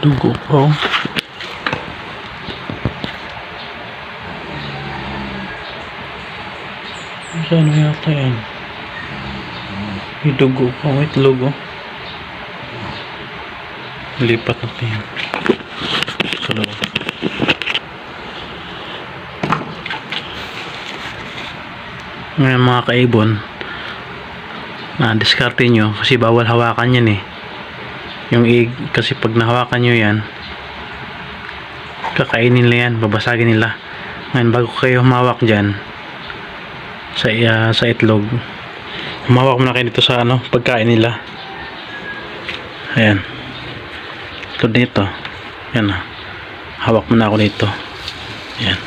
Dugo po. Saan yata yan? May dugo po. May itlog oh. Lipat natin yan sa loob. Ngayon mga kaibon, na-discarte nyo kasi bawal hawakan yan eh. Yung egg, kasi pag nahawakan nyo yan, kakainin nila yan, babasagin nila. Ngayon bago kayo humawak dyan sa itlog, humawak muna kayo dito sa pagkain nila. Ayan, ito dito, yan hawak muna ako dito. Ayan,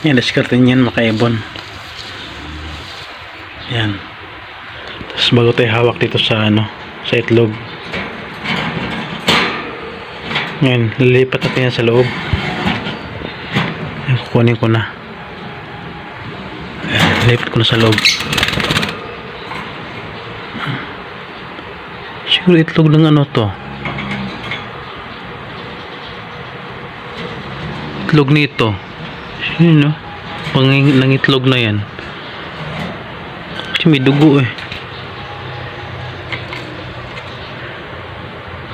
yan, discarte nyo yan mga kaibon. Ayan, tapos bago tayo hawak dito sa sa itlog, ngayon lilipat natin yan sa loob. Ayan, kukunin ko na. Ayan, lilipat ko na sa loob. Siguro itlog ng to, itlog nito yun ng itlog na yan kasi may dugo eh.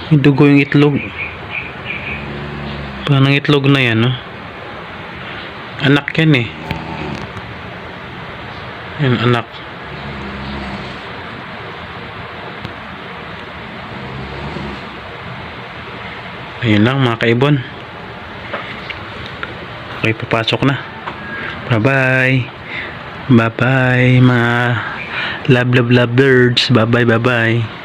May dugo yung itlog. Parang itlog na yan anak yan eh. Yan anak. Ayun lang mga kaibon. Okay, papasok na. Bye bye. Bye bye mga love birds. Bye bye.